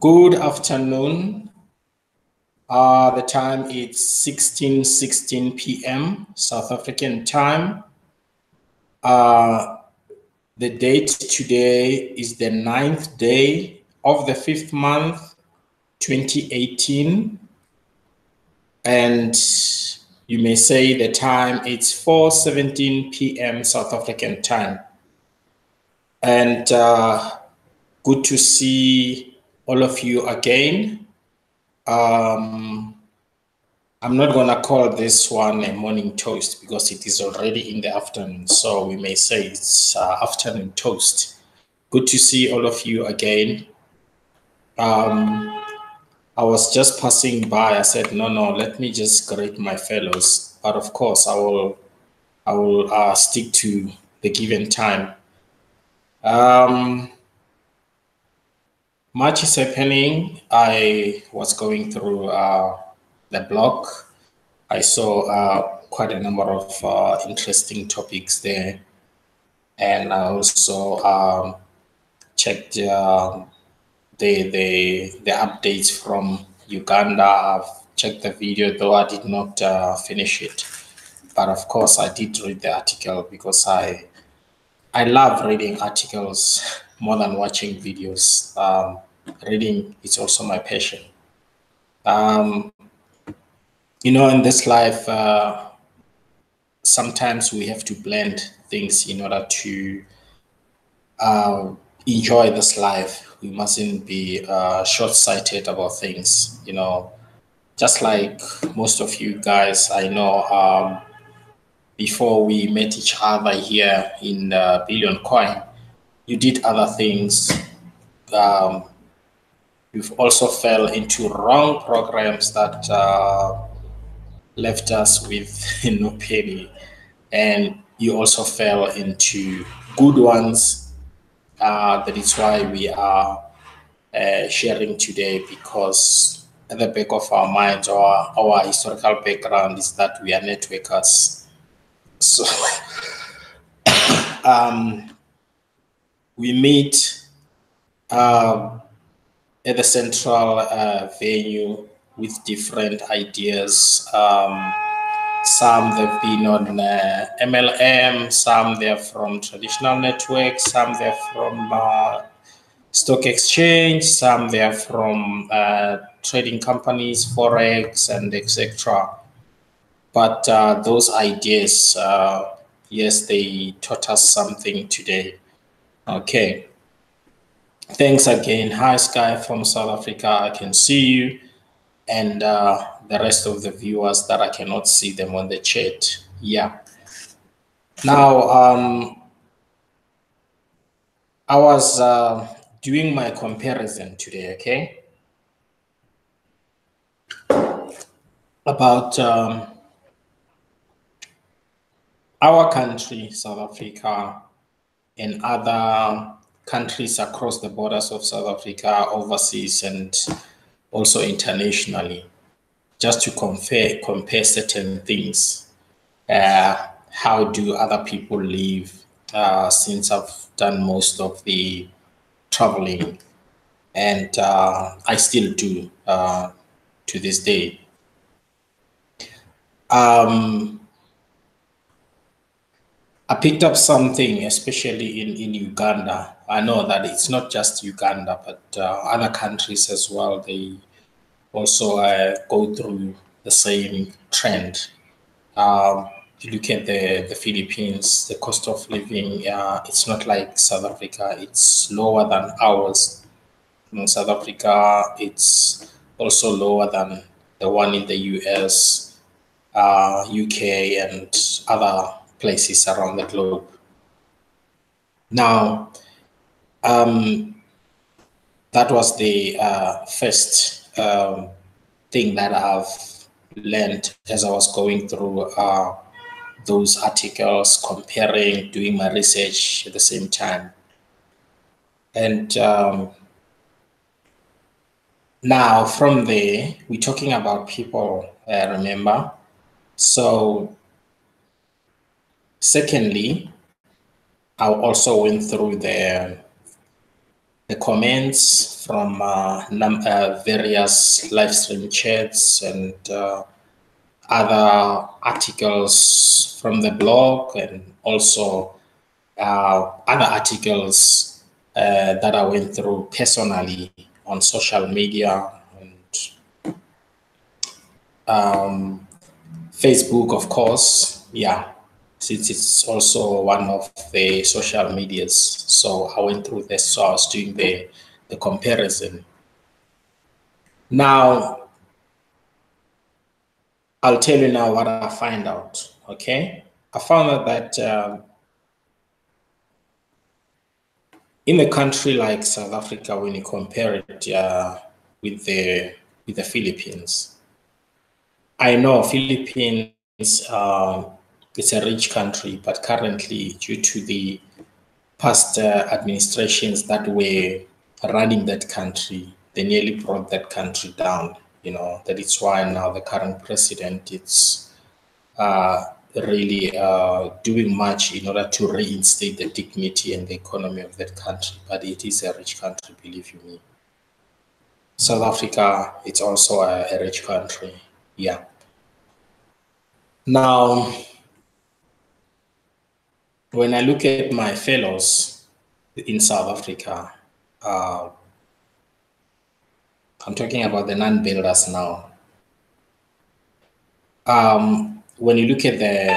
Good afternoon. The time is 16:16 p.m. South African time. The date today is the 9th day of the 5th month, 2018. And you may say the time is 4:17 p.m. South African time. And good to see all of you again. I'm not going to call this one a morning toast because it is already in the afternoon. So we may say it's afternoon toast. Good to see all of you again. I was just passing by. I said, no, let me just greet my fellows. But of course, I will stick to the given time. Much is happening. I was going through the blog. I saw quite a number of interesting topics there, and I also checked the updates from Uganda. I've checked the video, though I did not finish it, but of course I did read the article because I love reading articles more than watching videos. Reading is also my passion. In this life, sometimes we have to blend things in order to enjoy this life. We mustn't be short-sighted about things, just like most of you guys I know. Before we met each other here in Billion Coin, you did other things. You've also fell into wrong programs that left us with no penny, and you also fell into good ones. That is why we are sharing today, because at the back of our minds or our historical background is that we are networkers. So we meet at the central venue with different ideas. Some they've been on MLM, some they're from traditional networks, some they're from stock exchange, some they're from trading companies, Forex, and etc. But those ideas, yes, they taught us something today. Okay. Thanks again. Hi, Sky from South Africa. I can see you. And the rest of the viewers that I cannot see them on the chat. Yeah. Now, I was doing my comparison today, okay? About our country, South Africa, and other countries across the borders of South Africa, overseas, and also internationally, just to compare certain things. How do other people live? Since I've done most of the traveling, and I still do to this day. I picked up something, especially in Uganda. I know that it's not just Uganda, but other countries as well. They also go through the same trend. You look at the Philippines, the cost of living, it's not like South Africa. It's lower than ours. In South Africa, it's also lower than the one in the US, UK, and other places around the globe. Now, that was the first thing that I've learned as I was going through those articles, comparing, doing my research at the same time. And now from there, we're talking about people, remember? So secondly, I also went through the the comments from various live stream chats and other articles from the blog, and also other articles that I went through personally on social media and Facebook, of course. Yeah, since it's also one of the social medias. So I went through this. So I was doing the comparison. Now, I'll tell you now what I find out. Okay, I found out that in a country like South Africa, when you compare it with the Philippines, I know Philippines is a rich country, but currently, due to the past administrations that were running that country, they nearly brought that country down. You know, that is why now the current president is really doing much in order to reinstate the dignity and the economy of that country. But it is a rich country, believe you me. South Africa, it's also a rich country. Yeah. Now, when I look at my fellows in South Africa, I'm talking about the non-builders now. When you look at the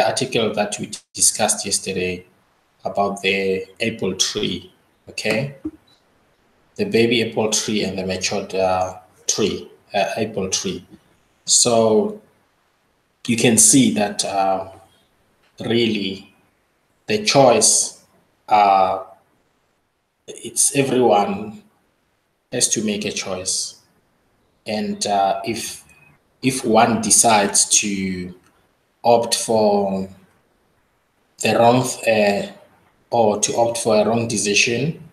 article that we discussed yesterday about the apple tree, okay, the baby apple tree and the matured apple tree. So you can see that really the choice, it's everyone has to make a choice, and if one decides to opt for the wrong or to opt for a wrong decision,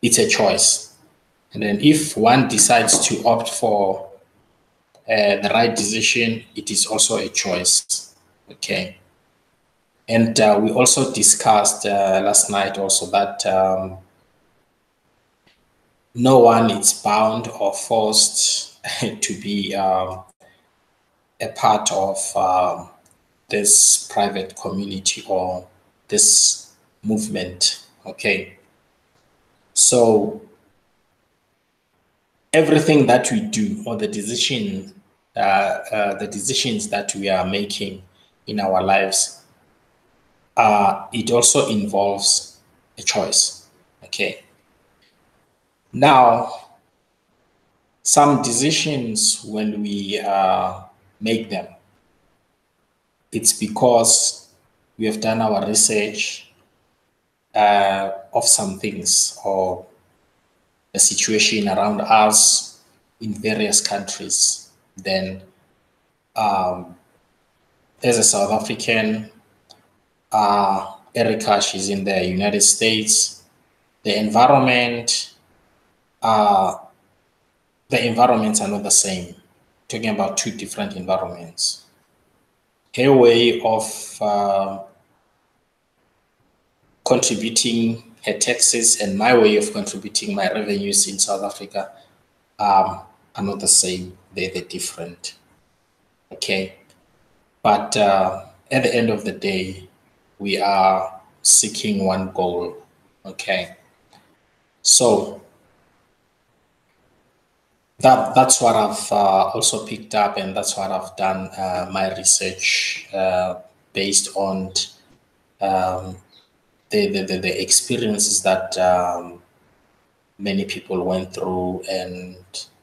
it's a choice. And then if one decides to opt for the right decision, it is also a choice. Okay. And we also discussed last night also that no one is bound or forced to be a part of this private community or this movement. Okay. So everything that we do, or the decisions that we are making in our lives, it also involves a choice. Okay. Now, some decisions, when we make them, it's because we have done our research of some things or the situation around us in various countries. Then, as a South African, Erica, she's in the United States. The environments are not the same. Talking about two different environments. Her way of contributing her taxes and my way of contributing my revenues in South Africa are not the same. They're different. Okay. But at the end of the day, we are seeking one goal. Okay. So that's what I've also picked up, and that's what I've done my research based on the experiences that many people went through, and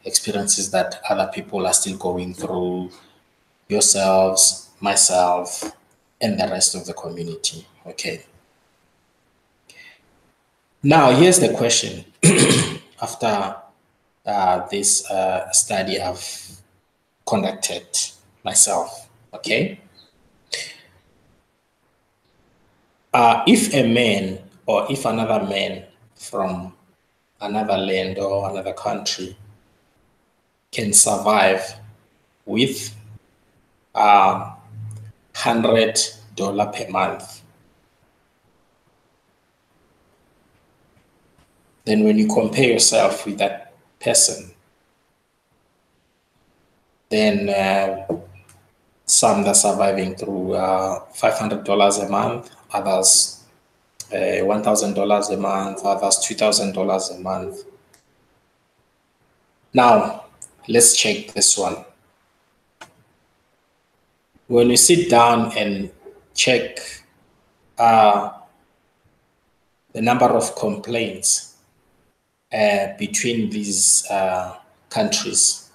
experiences that other people are still going through, yourselves, myself, and the rest of the community. Okay. Now, here's the question. After this study I've conducted myself, okay? If a man or if another man from another land or another country can survive with $100 per month, then when you compare yourself with that person, then some that are surviving through $500 a month, others $1,000 a month, others $2,000 a month. Now, let's check this one. When you sit down and check the number of complaints between these countries,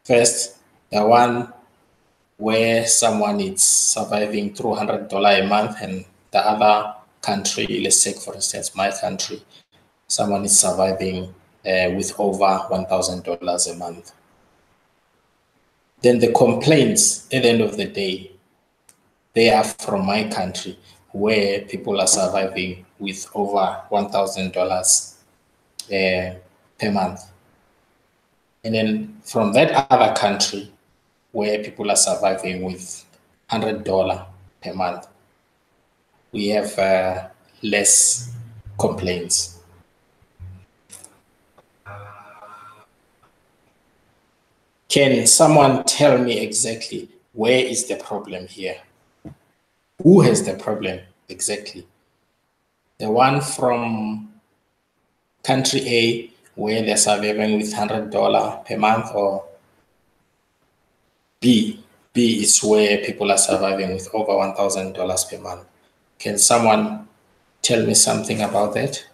first, the one where someone is surviving through $100 a month, and the other country, let's take for instance my country, someone is surviving with over $1,000 a month. Then the complaints at the end of the day, they are from my country, where people are surviving with over $1,000 per month. And then from that other country, where people are surviving with $100 per month, we have less complaints. Can someone tell me exactly where is the problem here? Who has the problem exactly? The one from country A, where they're surviving with $100 per month, or B? B is where people are surviving with over $1,000 per month. Can someone tell me something about that?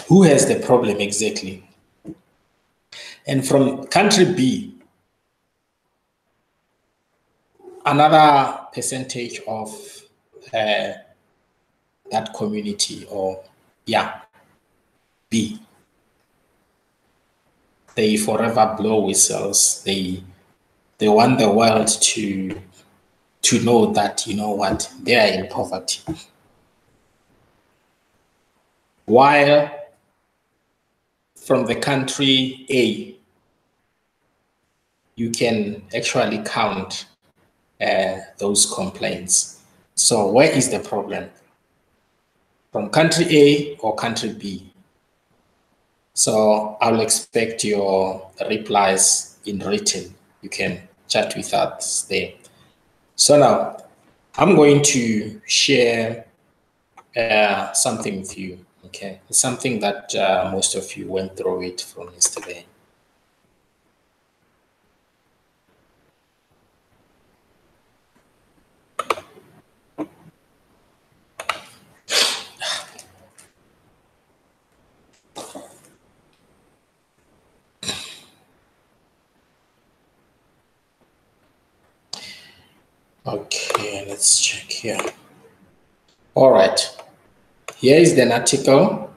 Who has the problem exactly? And from country B, another percentage of that community, or B, they forever blow whistles. They want the world to know that, you know what, they are in poverty. While from the country A, you can actually count those complaints. So where is the problem? From country A or country B? So I'll expect your replies in written. You can chat with us there. So now I'm going to share something with you. Okay, it's something that most of you went through it from yesterday. Okay, let's check here. All right, here is an article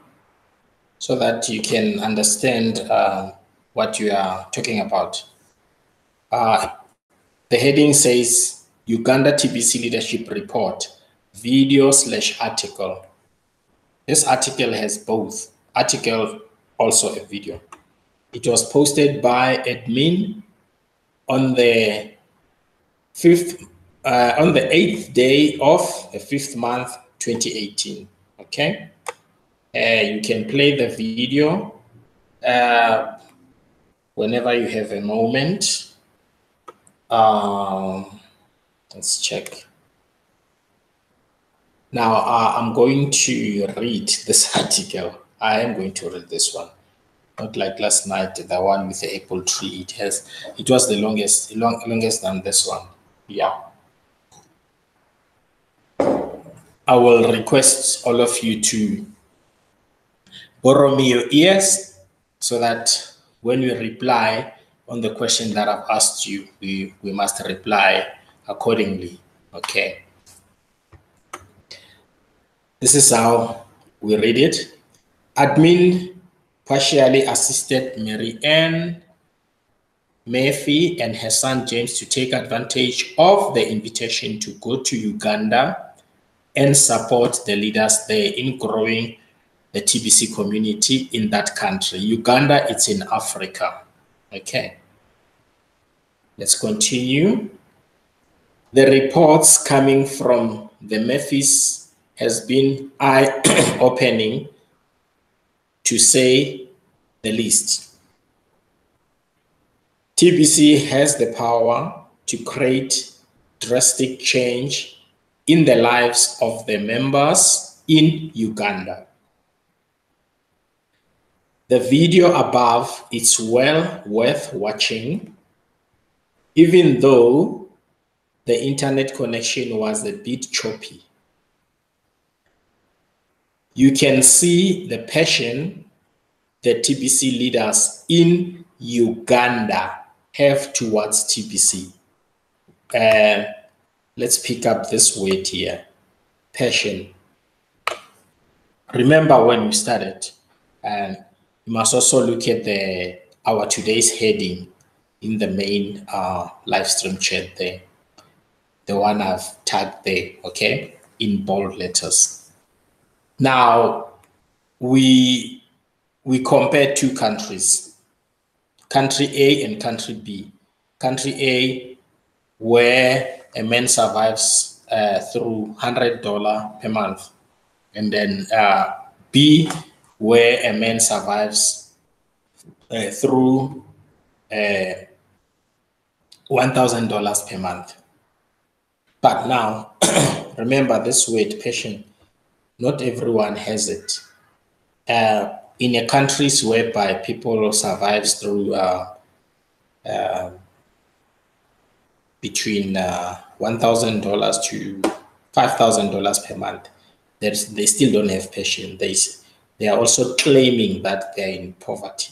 so that you can understand what you are talking about. The heading says Uganda TBC Leadership Report, video/article. This article has both article, also a video. It was posted by admin on the 8th day of the 5th month, 2018. Okay, you can play the video whenever you have a moment. Let's check. Now I'm going to read this article. I am going to read this one. Not like last night, the one with the apple tree. It was the longest than this one. Yeah. I will request all of you to borrow me your ears so that when we reply on the question that I've asked you, we must reply accordingly. Okay. This is how we read it. Admin partially assisted Mary Ann Murphy and her son James to take advantage of the invitation to go to Uganda and support the leaders there in growing the TBC community in that country. Uganda, it's in Africa. Okay. Let's continue. The reports coming from the Murphys has been eye-opening, to say the least. TBC has the power to create drastic change in the lives of the members in Uganda. The video above is well worth watching, even though the internet connection was a bit choppy. You can see the passion the TBC leaders in Uganda have towards TBC. Let's pick up this word here, passion. Remember when we started, and you must also look at our today's heading in the main live stream chat there, the one I've tagged there, okay, in bold letters. Now, we compare two countries, country A and country B. Country A, where a man survives through $100 per month, and then B, where a man survives through $1,000 per month. But now, remember this word, passion, not everyone has it. In a countries whereby people survives through between $1,000 to $5,000 per month, they still don't have passion. They are also claiming that they're in poverty.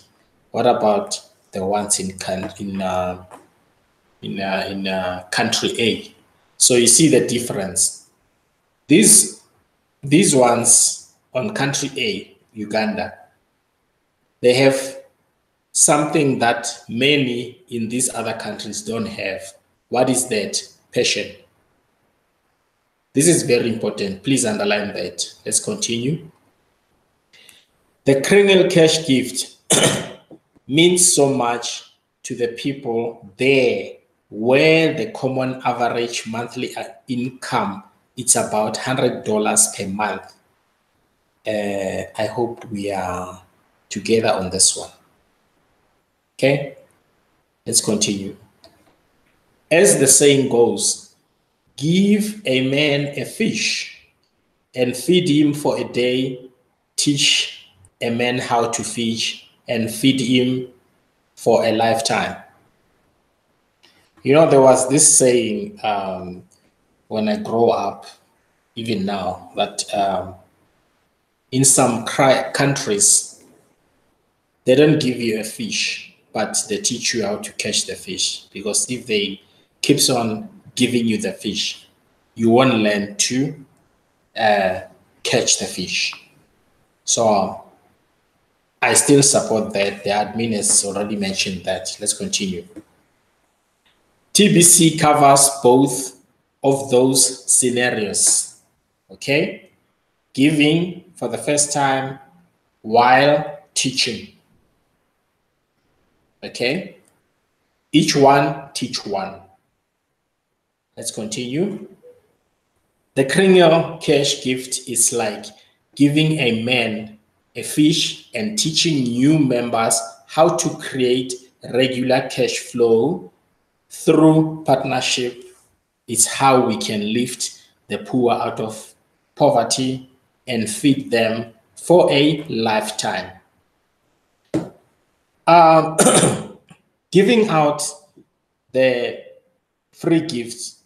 What about the ones in country A? So you see the difference. These ones on country A, Uganda, they have something that many in these other countries don't have. What is that? Passion. This is very important. Please underline that. Let's continue. The criminal cash gift means so much to the people there, where the common average monthly income is about $100 per month. I hope we are together on this one. Okay, let's continue. As the saying goes, give a man a fish and feed him for a day, teach a man how to fish and feed him for a lifetime. You know, there was this saying when I grow up, even now, that in some countries, they don't give you a fish, but they teach you how to catch the fish. Because if they keeps on giving you the fish, you won't learn to catch the fish. So I still support that. The admin has already mentioned that. Let's continue. TBC covers both of those scenarios, okay? Giving for the first time while teaching, okay? Each one teach one. Let's continue. The criminal cash gift is like giving a man a fish and teaching new members how to create regular cash flow through partnership. Is how we can lift the poor out of poverty and feed them for a lifetime. Giving out the free gifts,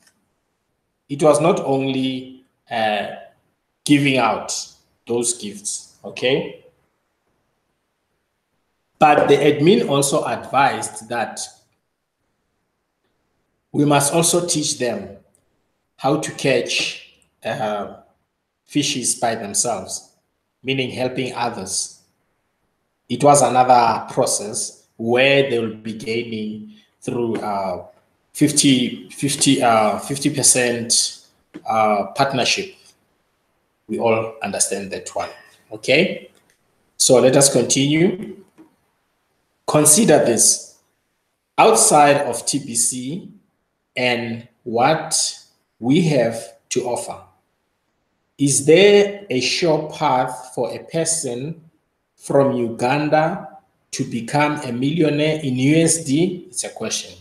it was not only giving out those gifts, okay? But the admin also advised that we must also teach them how to catch fishes by themselves, meaning helping others. It was another process where they will be gaining through 50% partnership. We all understand that one, okay? So let us continue. Consider this. Outside of TBC and what we have to offer, Is there a sure path for a person from Uganda to become a millionaire in USD? It's a question.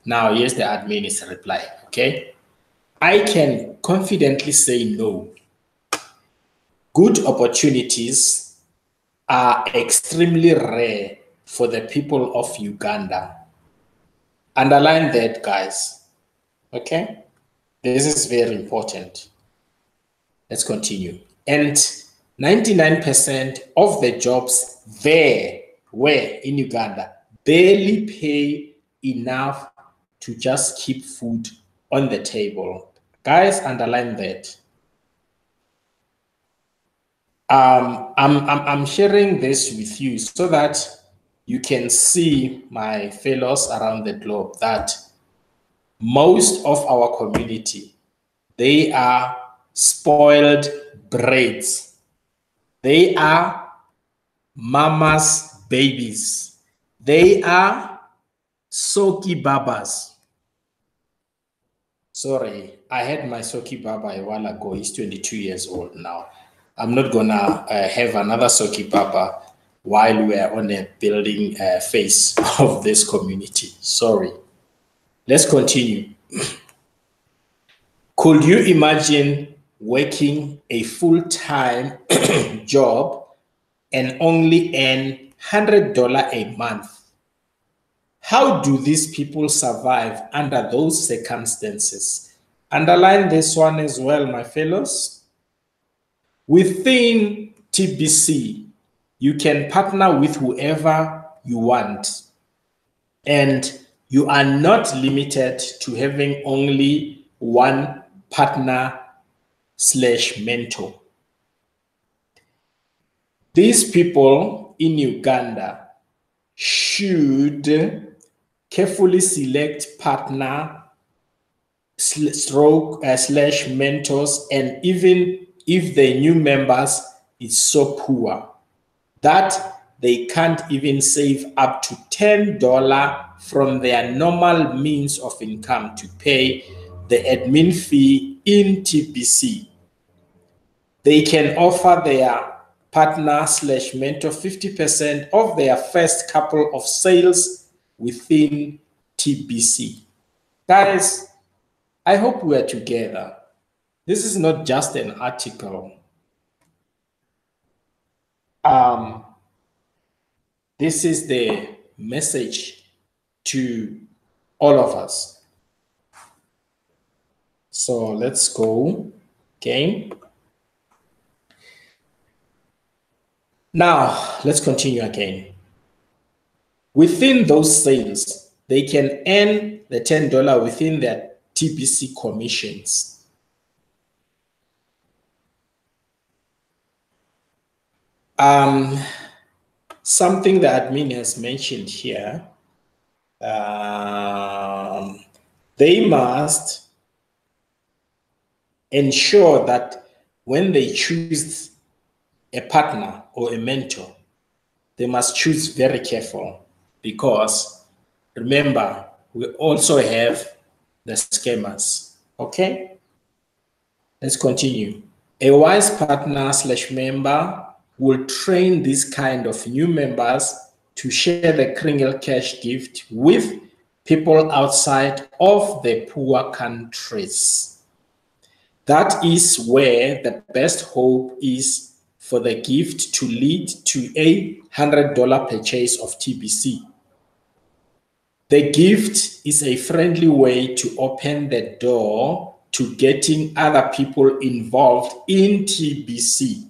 Now, here's the admin's reply, okay? I can confidently say no. Good opportunities are extremely rare for the people of Uganda. Underline that, guys, okay? This is very important. Let's continue. And 99% of the jobs there were in Uganda barely pay enough to just keep food on the table. Guys, underline that. I'm sharing this with you so that you can see, my fellows around the globe, that most of our community, they are spoiled braids. They are mama's babies. They are soki babas. Sorry, I had my soki baba a while ago. He's 22 years old now. I'm not gonna have another soki baba while we are on a building phase of this community. Sorry. Let's continue. Could you imagine working a full-time job and only earn $100 a month? How do these people survive under those circumstances? Underline this one as well, my fellows. Within TBC, you can partner with whoever you want, and you are not limited to having only one partner / mentor. These people in Uganda should carefully select partner / mentors, and even if the new members is so poor that they can't even save up to $10 from their normal means of income to pay the admin fee in TBC, they can offer their partner / mentor 50% of their first couple of sales within TBC. Guys, I hope we are together. This is not just an article. This is the message to all of us. So let's go again. Now, let's continue again. Within those sales, they can earn the $10 within their TBC commissions. Something the admin has mentioned here, they must ensure that when they choose a partner or a mentor, they must choose very careful, because remember, we also have the scammers. Okay, let's continue. A wise partner / member will train these kind of new members to share the Kringle Cash gift with people outside of the poor countries. That is where the best hope is for the gift to lead to a $100 purchase of TBC. The gift is a friendly way to open the door to getting other people involved in TBC.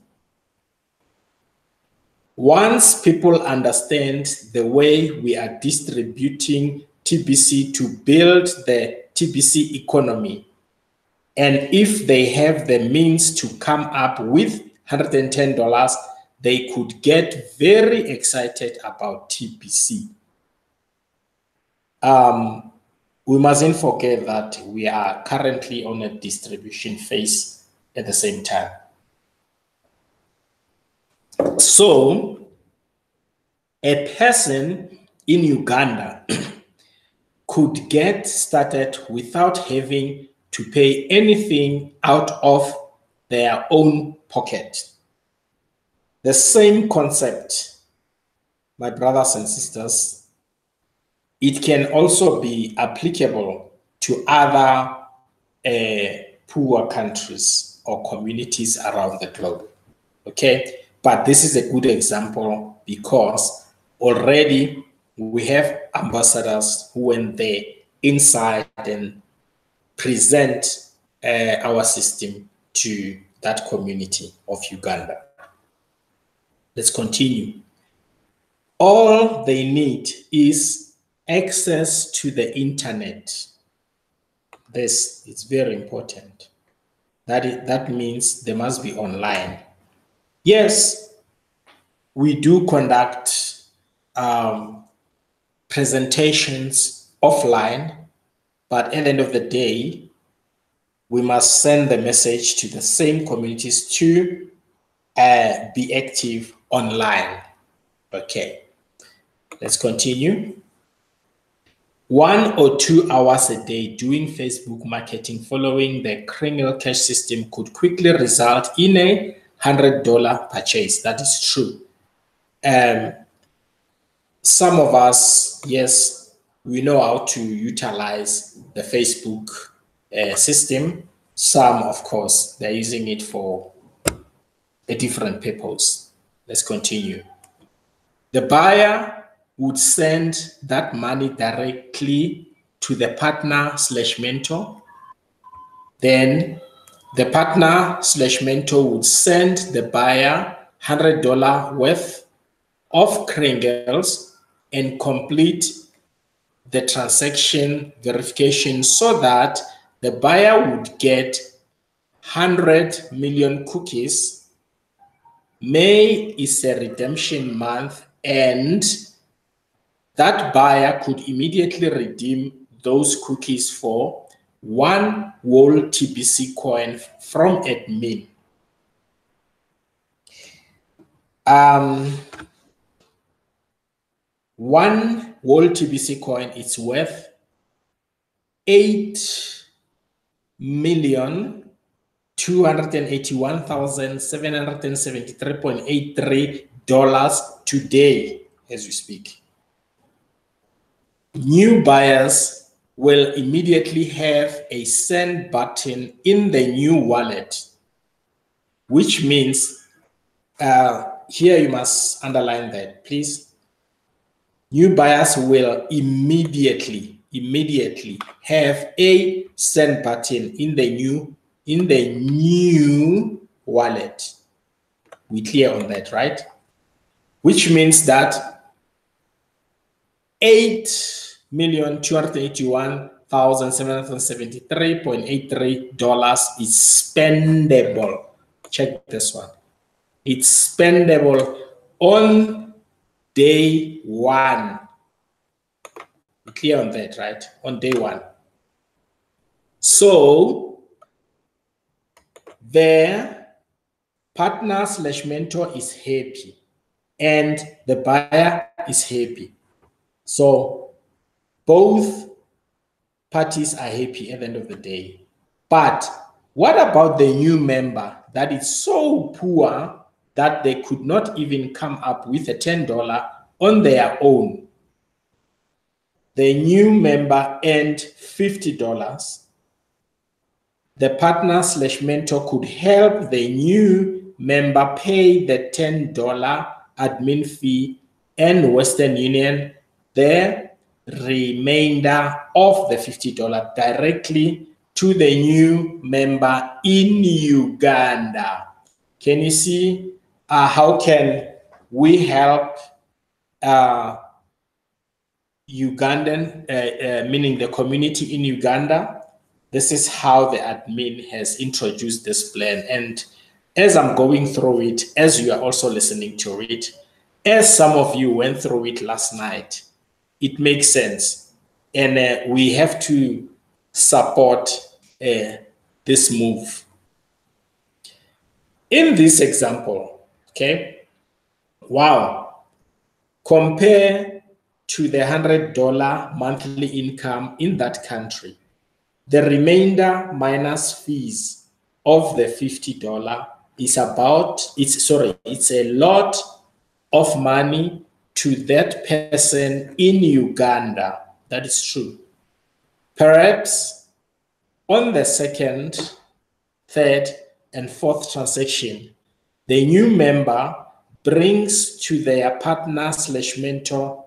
Once people understand the way we are distributing TBC to build the TBC economy, and if they have the means to come up with $110, they could get very excited about TBC. We mustn't forget that we are currently on a distribution phase at the same time. So, a person in Uganda could get started without having to pay anything out of their own pocket. The same concept, my brothers and sisters, it can also be applicable to other poor countries or communities around the globe. Okay, but this is a good example because already we have ambassadors who went there inside and present our system to that community of Uganda. Let's continue. All they need is access to the internet. This is very important. That means they must be online. Yes, we do conduct presentations offline, but at the end of the day, we must send the message to the same communities to be active online. Okay, let's continue. 1 or 2 hours a day doing Facebook marketing following the Kringle cash system could quickly result in a $100 purchase. That is true. Some of us, yes, we know how to utilize the Facebook system. Some, of course, they're using it for a different purpose. Let's continue. The buyer would send that money directly to the partner/mentor. Then the partner/mentor would send the buyer $100 worth of Kringles and complete the transaction verification so that the buyer would get 100 million cookies. May is a redemption month, and that buyer could immediately redeem those cookies for 1 whole TBC coin from admin. 1 whole TBC coin is worth 8,281,773.83 today as we speak. New buyers will immediately have a send button in the new wallet, which means here you must underline that, please. New buyers will immediately have a send button in the new wallet. We clear on that, right? Which means that $8,281,773.83 is spendable. Check this one. It's spendable on day 1. We're clear on that, right? On day 1. So the partner/mentor is happy and the buyer is happy. So both parties are happy at the end of the day. But what about the new member that is so poor that they could not even come up with a $10 on their own? The new member earned $50. The partner/mentor could help the new member pay the $10 admin fee and Western Union the remainder of the $50 directly to the new member in Uganda. Can you see how can we help Ugandan, meaning the community in Uganda? This is how the admin has introduced this plan. And as I'm going through it, as you are also listening to it, as some of you went through it last night, it makes sense. And we have to support this move. In this example, okay, wow, compare to the $100 monthly income in that country. The remainder minus fees of the $50 is it's a lot of money to that person in Uganda. That is true. Perhaps on the second, third, and fourth transaction, the new member brings to their partner/mentor,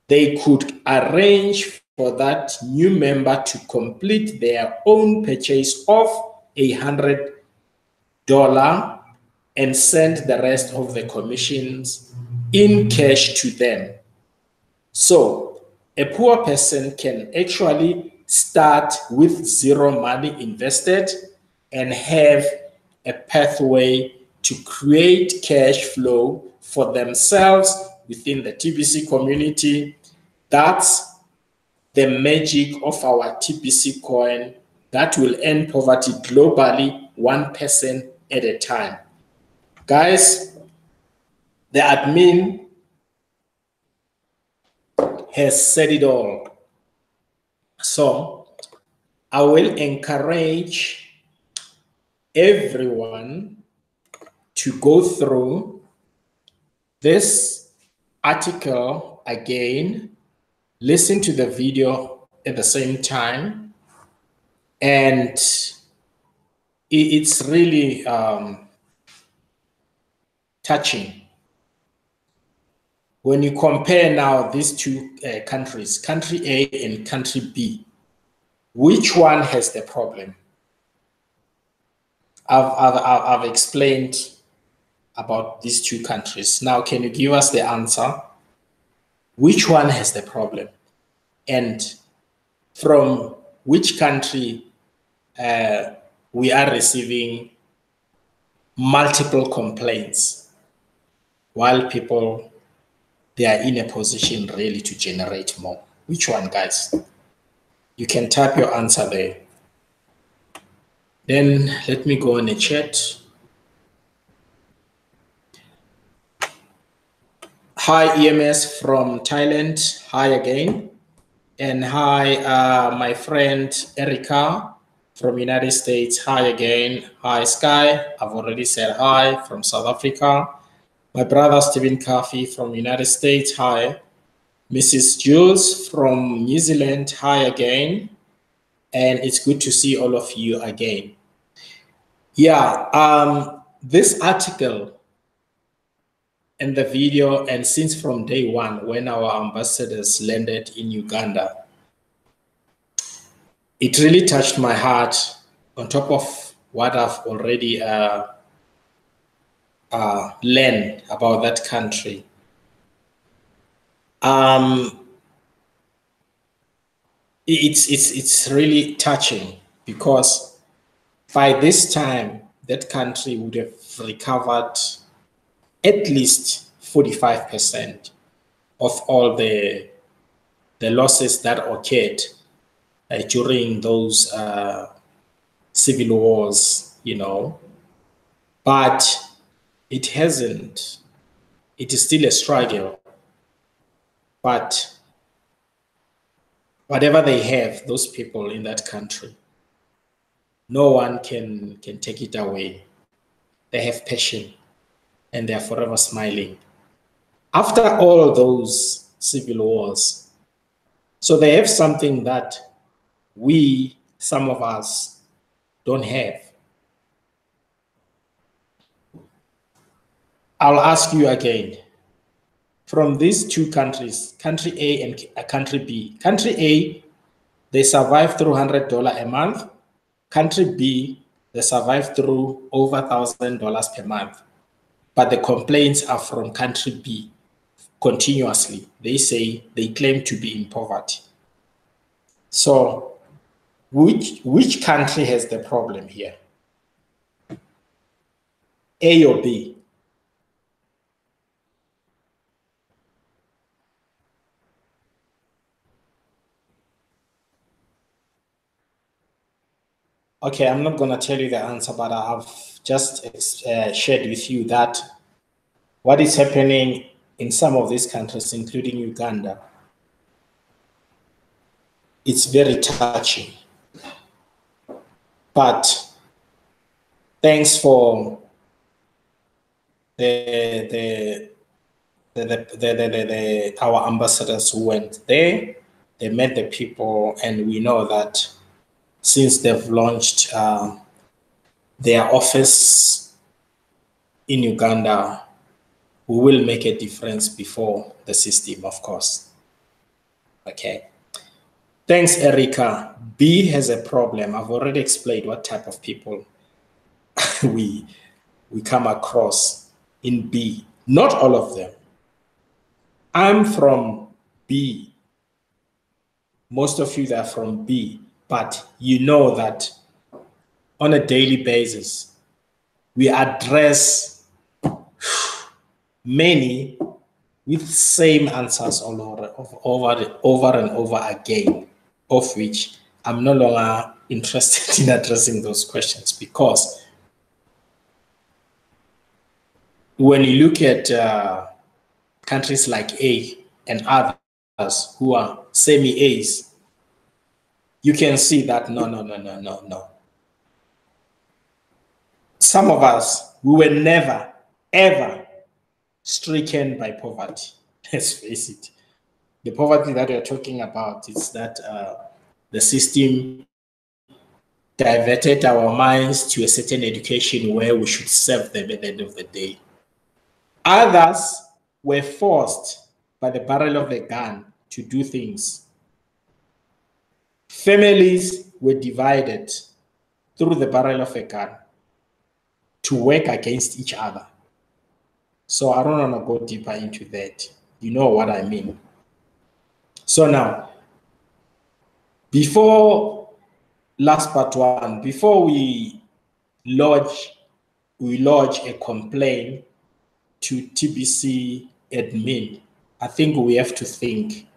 they could arrange for that new member to complete their own purchase of $100 and send the rest of the commissions in cash to them. So a poor person can actually start with zero money invested and have a pathway to create cash flow for themselves within the TBC community. That's the magic of our TBC coin that will end poverty globally, one person at a time. Guys, the admin has said it all. So I will encourage everyone to go through this article again, listen to the video at the same time, and it's really touching. When you compare now these two countries, country A and country B, which one has the problem? I've explained about these two countries. Now, can you give us the answer? Which one has the problem? And from which country we are receiving multiple complaints while people, they are in a position really to generate more? Which one, guys? You can type your answer there. Then let me go on a chat. Hi, EMS from Thailand. Hi again. And hi, my friend Erica from United States. Hi again. Hi, Sky. I've already said hi from South Africa. My brother Stephen Coffey from United States. Hi. Mrs. Jules from New Zealand. Hi again. And it's good to see all of you again. Yeah, this article and the video, and since from day one, when our ambassadors landed in Uganda, it really touched my heart on top of what I've already learned about that country. It's really touching because by this time, that country would have recovered at least 45% of all the losses that occurred during those civil wars, you know. But it hasn't. It is still a struggle. But whatever they have, those people in that country, no one can take it away. They have passion and they are forever smiling. After all those civil wars, so they have something that we, some of us, don't have. I'll ask you again. From these two countries, country A and country B. Country A, they survive through $100 a month. Country B, they survive through over $1,000 per month. But the complaints are from country B continuously. They say they claim to be in poverty. So which country has the problem here? A or B? Okay, I'm not going to tell you the answer, but I've just shared with you that what is happening in some of these countries, including Uganda, it's very touching. But Thanks for our ambassadors who went there. They met the people, and we know that since they've launched their office in Uganda, we will make a difference before the system, of course. Okay. Thanks, Erica. B has a problem. I've already explained what type of people we come across in B. Not all of them. I'm from B. Most of you are from B, but you know that on a daily basis, we address many with same answers all over and over again, of which I'm no longer interested in addressing those questions, because when you look at countries like A and others who are semi-A's, you can see that no. Some of us, we were never, ever stricken by poverty. Let's face it. The poverty that we're talking about is that the system diverted our minds to a certain education where we should serve them at the end of the day. Others were forced by the barrel of the gun to do things. Families were divided through the barrel of a gun to work against each other. So I don't want to go deeper into that. You know what I mean. So now, before last part one, before we lodge a complaint to TBC admin, I think we have to think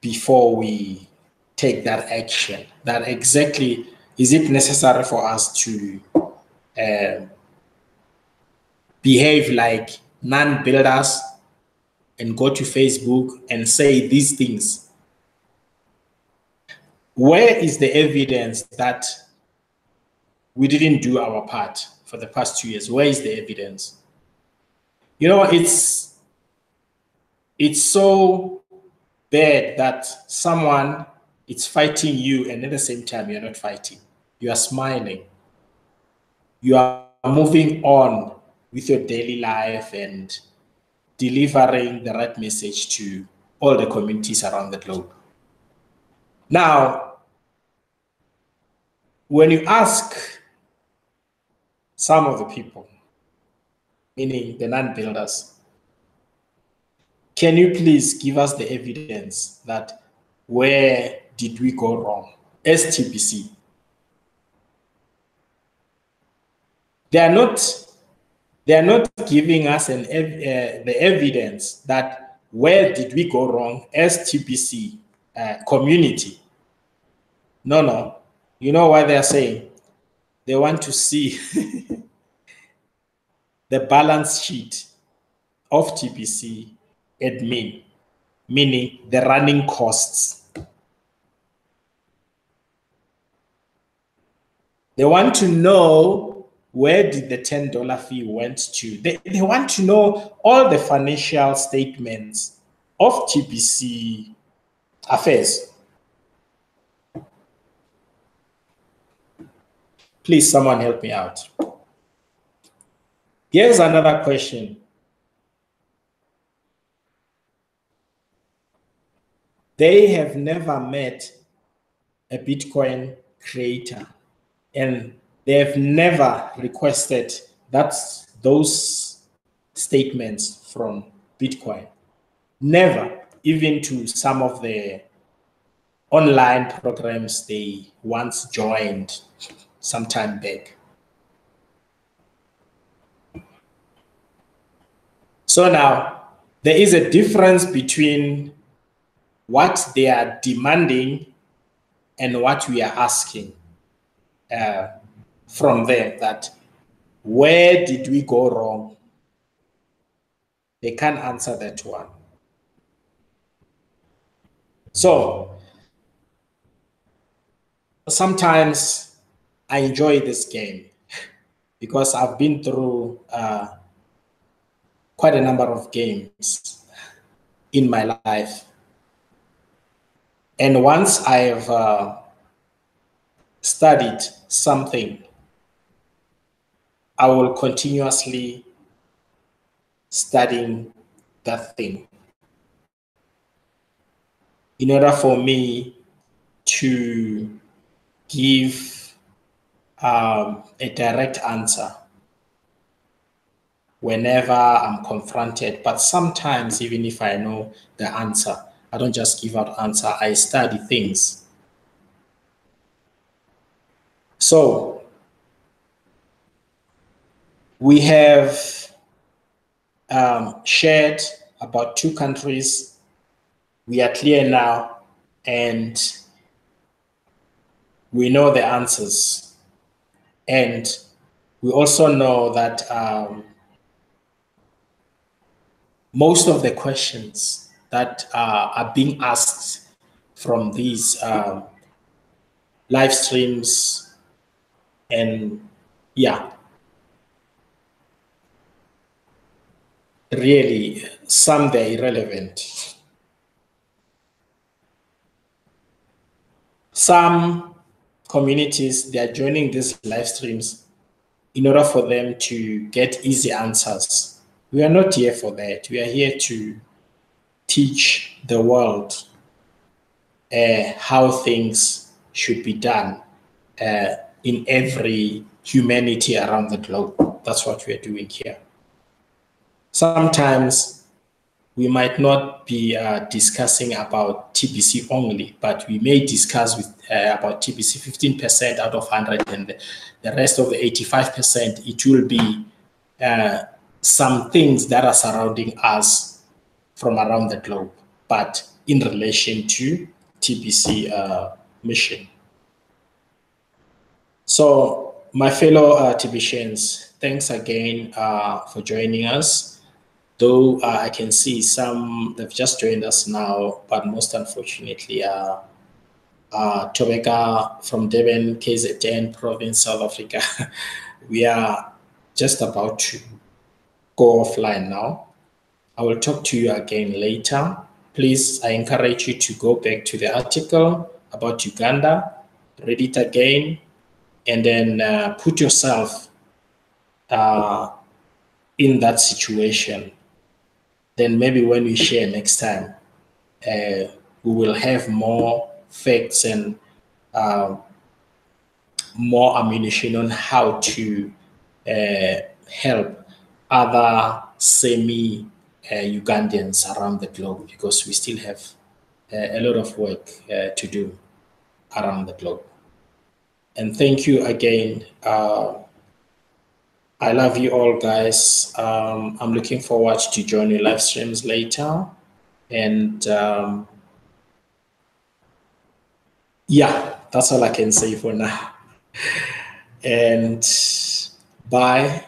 before we take that action. That exactly, is it necessary for us to behave like non-builders and go to Facebook and say these things? Where is the evidence that we didn't do our part for the past 2 years? Where is the evidence? You know, it's so bad that someone is fighting you and at the same time you're not fighting. You are smiling. You are moving on with your daily life and delivering the right message to all the communities around the globe. Now, when you ask some of the people, meaning the non-builders, can you please give us the evidence that where did we go wrong as TBC? They are not giving us the evidence that where did we go wrong as TBC community. No. You know what they're saying? They want to see the balance sheet of TBC admin, meaning the running costs. They want to know where did the $10 fee went to. They want to know all the financial statements of TBC affairs. Please, someone help me out. Here's another question. They have never met a Bitcoin creator, and they have never requested those statements from Bitcoin. Never, even to some of the online programs they once joined some time back. So now there is a difference between what they are demanding and what we are asking from them, that where did we go wrong? They can't answer that one. So sometimes I enjoy this game because I've been through quite a number of games in my life. And once I've studied something, I will continuously studying that thing in order for me to give a direct answer whenever I'm confronted. But sometimes, even if I know the answer, I don't just give out answer, I study things. So we have shared about 2 countries. We are clear now, and we know the answers. And we also know that most of the questions that are being asked from these live streams, and yeah, really, some they're irrelevant. Some communities, they are joining these live streams in order for them to get easy answers. We are not here for that. We are here to teach the world how things should be done in every humanity around the globe. That's what we are doing here. Sometimes we might not be discussing about TBC only, but we may discuss with about TBC 15% out of 100, and the rest of the 85%, it will be some things that are surrounding us from around the globe, but in relation to TBC mission. So, my fellow TBCians, thanks again for joining us. Though I can see some, they've just joined us now, but most unfortunately, Tobeka from Durban, KZN province, South Africa, we are just about to go offline now. I will talk to you again later. Please, I encourage you to go back to the article about Uganda, read it again, and then put yourself in that situation. Then maybe when we share next time, we will have more facts and more ammunition on how to help other semi-Ugandans around the globe, because we still have a lot of work to do around the globe. And thank you again. I love you all, guys. I'm looking forward to join your live streams later. And yeah, that's all I can say for now. And bye.